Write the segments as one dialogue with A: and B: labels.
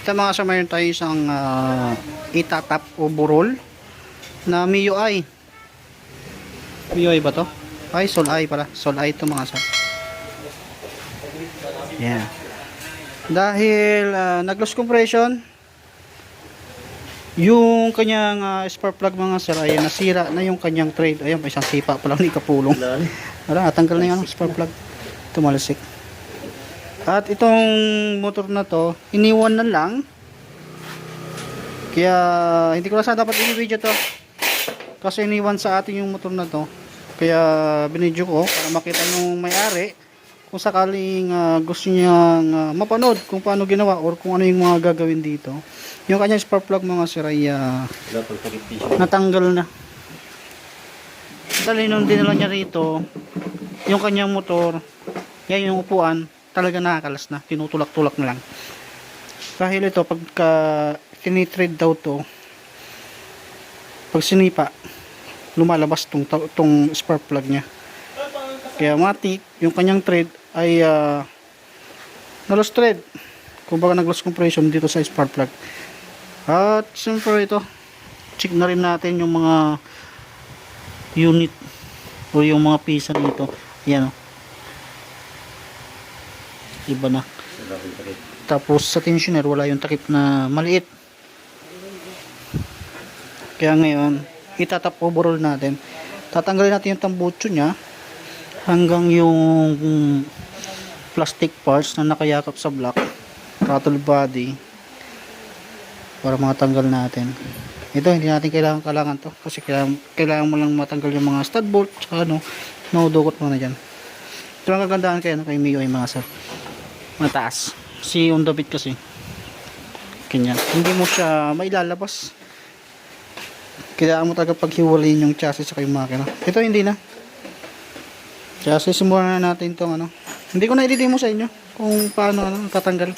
A: Sa mga sa mayroon tayo isang itatap o burol na MIUI. MIUI ba to? Ay, Sol-I pala. Sol-I to mga sa. Yan. Dahil nag-loss compression, yung kanyang spark plug mga sir ay nasira na yung kanyang thread. Ayun, isang sipa pa lang ni kapulong. Wala, natanggal na yung spark plug. Tumalsik. At itong motor na to, iniwan na lang. Kaya hindi ko na sana dapat i-video to. Kasi iniwan sa atin yung motor na to. Kaya binidyo ko para makita nung may-ari kung sakaling gusto niyang mapanood kung paano ginawa or kung ano yung mga gagawin dito. Yung kanyang spark plug mga sir ay natanggal na. Dahil nung dinala niya rito, yung kanyang motor, yan yung upuan, talaga nakakalas na, tinutulak-tulak na lang. Dahil ito, pagka tinitrade daw to, pag sinipa, lumalabas tong spark plug nya. Kaya matik, yung kanyang thread ay na-lost thread. Kumbaga nag-loss compression dito sa spark plug. At siyempre ito, check na rin natin yung mga unit o yung mga pisa nito. Yan o. Iba na. Tapos sa tensioner wala yung takip na maliit. Kaya ngayon itatap overall natin. Tatanggalin natin yung tambucho nya hanggang yung plastic parts na nakayakap sa block, throttle body, para matanggal natin. Ito hindi natin kailangan to kasi kailangan mo lang matanggal yung mga stud bolt tsaka maudukot mo na dyan. Ito ang kagandahan kay MIUI mga sir, mataas si on the beat kasi ganyan, hindi mo siya mailalabas. Kailangan mo talaga paghiwalayin yung chassis sa yung makina. Ito hindi na. Chassis, simulan na natin itong hindi ko na i-demo sa inyo kung paano tatanggal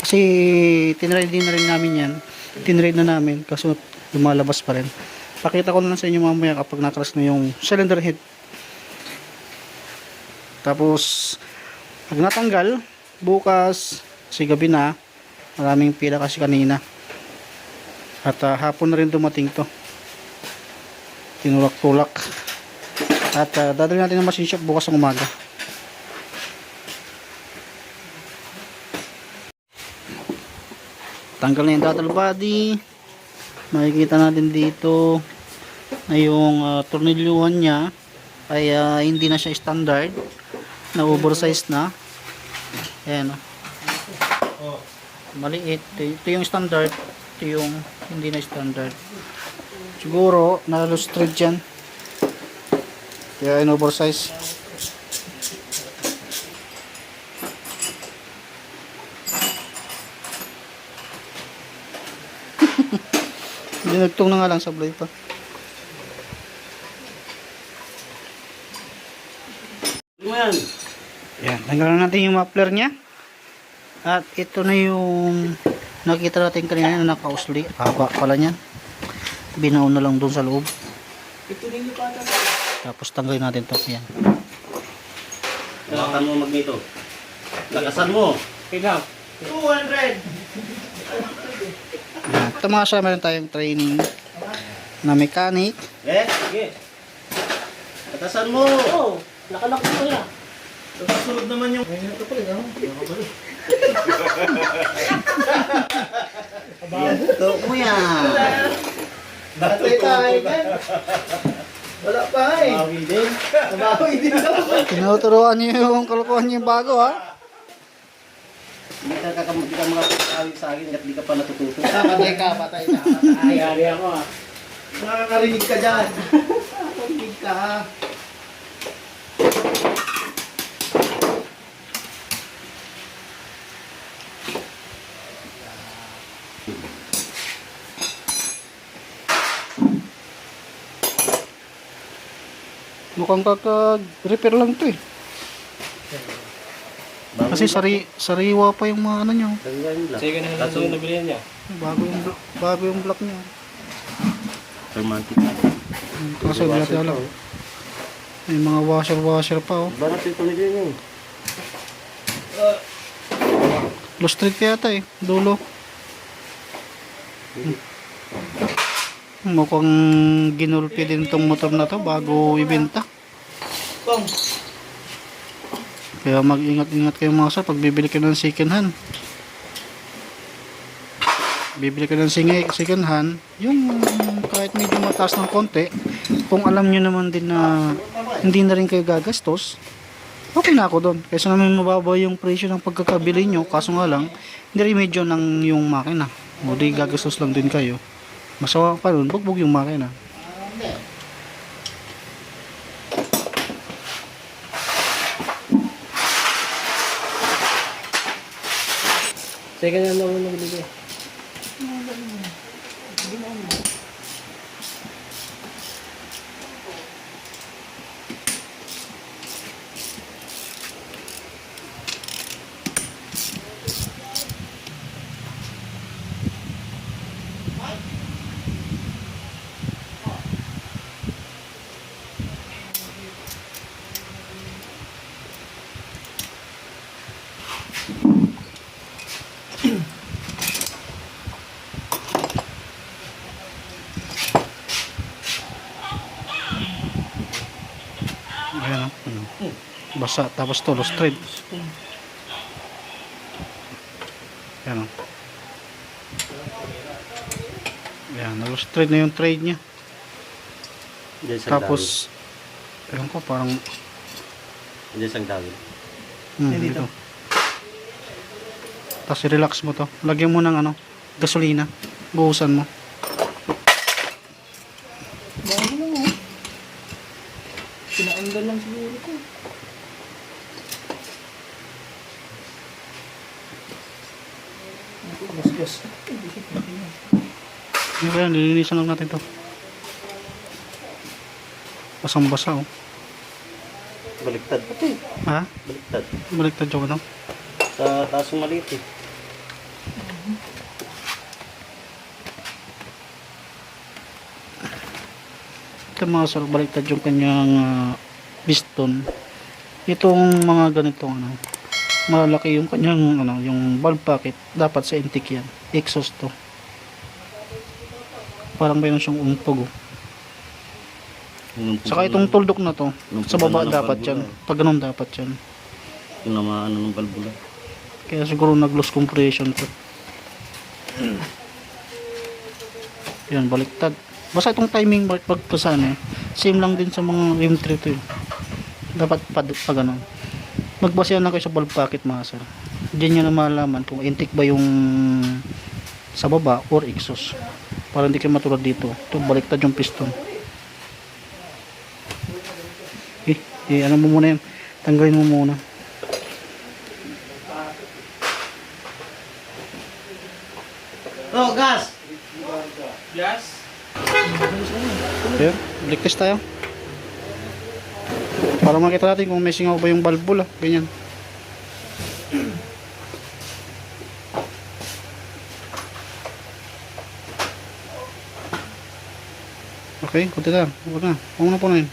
A: kasi tinride din na rin namin yan, tinride na namin kasi lumalabas pa rin. Pakita ko na lang sa inyo mamaya kapag nakras na yung cylinder head. Tapos pag natanggal bukas, kasi gabi na, maraming pila kasi kanina at hapon na rin dumating to, tinulak-tulak. At dadalhin natin ng machine shop bukas ng umaga. Tanggal na yung throttle body. Makikita natin dito na yung tornilyuhan nya ay hindi na siya standard, na oversize na. Ayan o, maliit. Ito yung standard, ito yung hindi na standard. Siguro na-loose thread dyan, kaya in oversize. Dinagtong na nga lang, sablay pa. Yan, tanggalan natin yung muffler nya. At ito na yung nakita natin kanina na naka-usli. Haba pala niyan. Binaon na lang doon sa loob. Tapos tanggalin natin to. Yan.
B: Lakan mo magneto. Lakasan mo.
C: Ikaw.
B: 200.
A: Yan. Ito mga siya, meron tayong training na mechanic.
B: Sige. Lakasan mo.
C: Oo. Nakalak mo yan.
B: Susunod naman yung...
A: Ito pala,
B: Ito mo yan.
C: Batay tayo yan. Wala pa eh.
B: Mawi din.
C: Mabawi din ako.
A: tinuturuan niyo yung kalokohan niyo yung bago ha.
B: Hindi ka makakawig sa akin at di ka pa natututo.
C: Patay ka. Ay, hari ako ah.
B: Nakakarinig ka dyan.
C: Nakakarinig ka ha.
A: Mukhang kaka-repair lang to eh. Kasi sariwa pa yung mga nyo.
C: Sige na lang yung nabilihan niya.
A: Bago yung block niya.
B: Romantic.
A: Kasi wala tayo lang. May mga washer pa oh.
B: Barat yung tuloy din yun.
A: Low street kaya ata eh. Dulo. Mukhang ginulpi din tong motor na to bago ibenta. Kaya mag-ingat-ingat kayo mga sir pag bibili kayo ng second hand. Bibili kayo ng second hand, yung kahit medyo mataas ng konti, kung alam nyo naman din na hindi na rin kayo gagastos, okay na ako doon. Kaysa naman mababa yung presyo ng pagkakabili nyo, kaso nga lang, hindi rin medyo ng yung makina. O di gagastos lang din kayo. Masawa pa rin, bugbog yung makina.
C: Second hand naman nabili.
A: Ayan o. Basa, tapos to, lost thread. Ayan o. Ayan, na-lost thread na yung trade niya. Tapos, ayan ko, parang
B: Hindi isang dawin.
A: dito. Tapos i-relax mo to. Lagyan mo ng ano, gasolina. Buhusan mo.
C: Pinaandal lang siguro ko. Gas.
A: Ayan, nilinisan lang natin to. Basang-basa oh.
B: Baliktad.
A: Ha?
B: Baliktad.
A: Baliktad yung ano.
B: Sa taas ng maliit eh.
A: Ito mga sir, baliktad yung kanyang piston. Itong mga ganitong ano, malaki yung kanyang ano, yung valve pocket, dapat sa intake yan. Exhaust to. Parang mayroon siyang umpog oh. Saka itong tuldok na to, sa baba dapat yan. Pag ganun dapat yan.
B: Yung namaan ng balbula.
A: Kaya siguro nag-loss compression to. Yan, baliktad. Basta itong timing pagpasan eh. Same lang din sa mga rim 3 to eh. Dapat pa ganun. Magbasa lang kayo sa valve pocket mga sir. Diyan nyo na malaman kung intake ba yung sa baba or exhaust. Para hindi kayo matulad dito. Ito, baliktad yung piston. Ano mo muna yan. Tanggalin mo muna.
B: Oh, gas!
C: Gas?
A: Ayan, balik test tayo. Para makita natin kung may singaw ba yung valvula. Ganyan. Okay, kunti lang. Huwag na. Huwag na po na yun.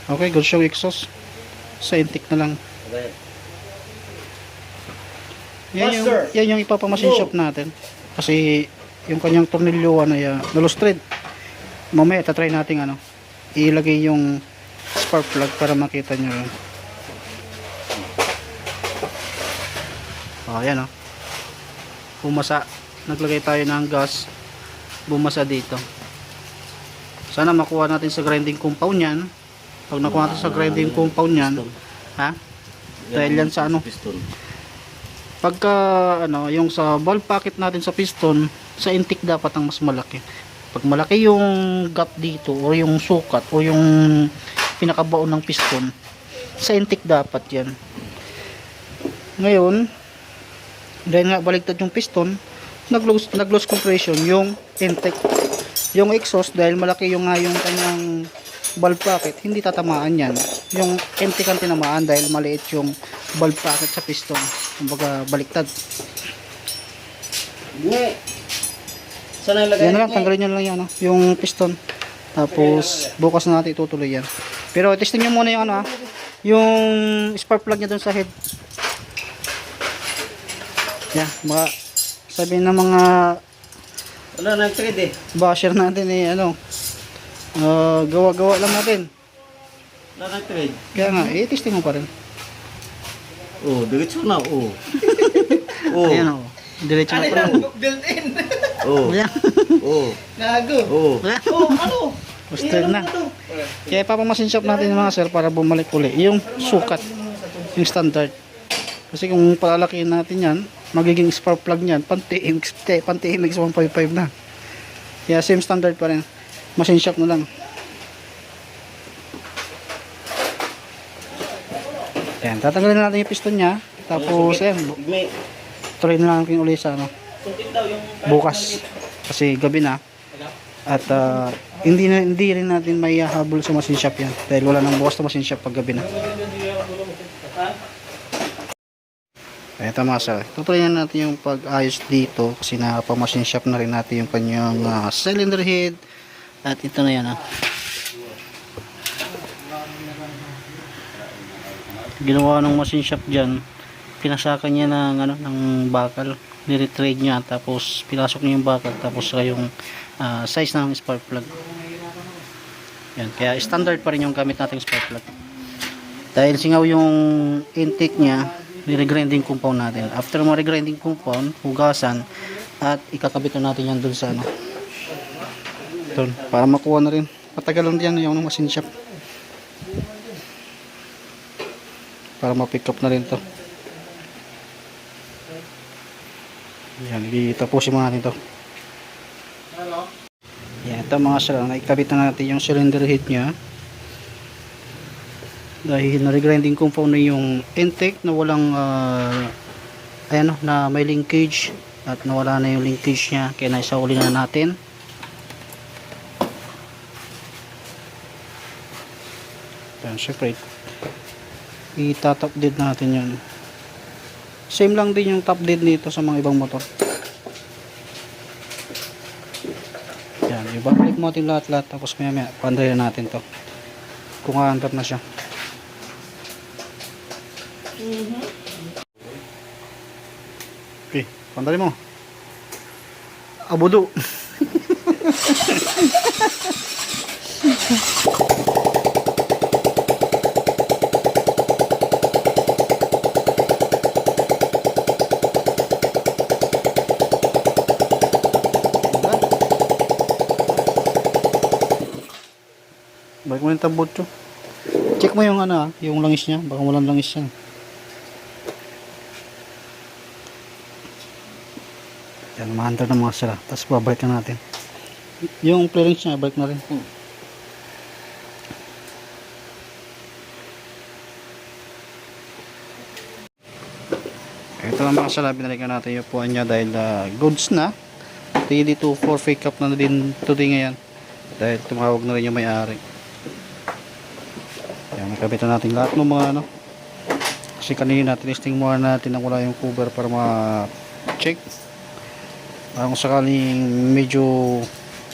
A: Okay, good show exhaust. Sa intake na lang.
B: Okay.
A: Yan yung ipapamasin shop natin. Kasi yung kanyang tornilyoan ay na-lost thread. Mamaya tatry natin ano, ilagay yung spark plug para makita nyo yun. Ayan o. Bumasa. Naglagay tayo ng gas. Bumasa dito. Sana makuha natin sa grinding compound yan. Pag nakuha natin sa grinding compound yan, ha? Dahil yan sa ano,
B: Piston.
A: pagka ano, yung sa valve pocket natin sa piston, sa intake dapat ang mas malaki. Pag malaki yung gap dito o yung sukat o yung pinakabaon ng piston, sa intake dapat yan. Ngayon, dahil nga baligtad yung piston, nag-loss compression yung intake. Yung exhaust, dahil malaki yung nga yung kanyang valve pocket, hindi tatamaan yan. Yung intake ang tinamaan dahil maliit yung valve pocket sa piston. Kumbaga baliktad.
B: Nge! Saan ang lagay?
A: Yan na lang, tanggalin nyo lang yan, no? Yung piston. Tapos bukas na natin itutuloy yan. Pero testing nyo muna yung ano, yung spark plug nya dun sa head. Yan, baka sabihin ng mga
B: Wala na nag-trade eh.
A: Basher natin eh, ano, gawa-gawa lang natin.
B: Wala nag-trade.
A: Kaya nga, testing mo pa rin.
B: Oh, diretso na. Oh. Oh.
A: Ayan o. Diretso na pa rin.
C: Built-in.
B: Oh.
A: Ayan.
B: Oh.
C: Gago.
B: Oh.
C: Oh, ano?
A: Gusto na. Kaya ipapamasin shop natin mga sir para bumalik uli. Yung sukat. Yung standard. Kasi kung palalakihin natin yan, magiging spark plug niyan, panti-MX 155 na. Kaya same standard pa rin. Machine shop na lang. Ayan, tatanggalin na natin yung piston niya. Tapos, ayan,
B: May
A: tuloy na natin ulit sa ano, bukas. Kasi gabi na. At hindi rin natin may habol sa machine shop yan. Dahil wala nang bukas na machine shop pag gabi na. Ito mga sir, tutuloy na natin yung pag-ayos dito kasi napamachine shop na rin natin yung kanyang cylinder head. At ito na yan ginawa ng machine shop dyan, pinasakan niya ng, ano, ng bakal, niretrade niya, tapos pinasok niya yung bakal, tapos yung size ng spark plug. Yan, kaya standard pa rin yung gamit nating spark plug. Dahil singaw yung intake niya, re-grinding compound natin. After mo re-grinding compound, hugasan, at ikakabit na natin yan dun sa ano, dun, para makuha na rin. Matagal lang yan yung machine shop para ma-pick up na rin to. Yan, itapusin mo natin to. Yan, ito mga sir, naikabit na natin yung cylinder head nya. Dahil na-regrinding compound na yung intake na walang ayan, na may linkage at nawala na yung linkage nya, kaya naisauli na natin. Yan, separate. I-top dead natin yan. Same lang din yung top dead nito sa mga ibang motor. Yan, ibabalik mo natin lahat-lahat, tapos maya pandry na natin to kung haandap na siya. Okay, pandry mo. Abudo. Balik mo yung tambutso. Check mo yung ano, yung langis niya. Baka walang langis yan. Yan, mahandar ng mga sira. Tapos babalik na natin. Yung clearance niya, balik na rin. Ito lang mga sira. Binalikan natin yung puwan niya dahil goods na. Ready to for fake up na din today ngayon. Dahil tumawag na rin yung may-ari. Yan, nakabitan natin lahat ng mga ano. Kasi kanina testing muna natin na wala yung cover para ma-check. Kung sakaling medyo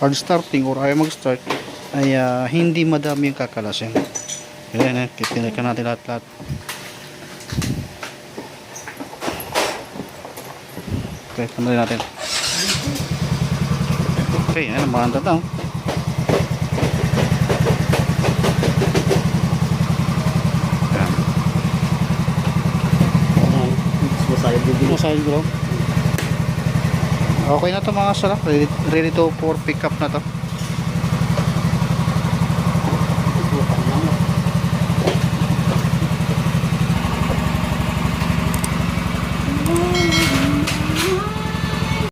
A: hard starting or ayaw mag-start ay hindi madami yung kakalasin. Yan, kitinikan natin lahat-lahat. Okay, panalin natin. Okay, yan, maganda daw. Masayag bro. Okay na to mga sir. Ready to for pick up na to.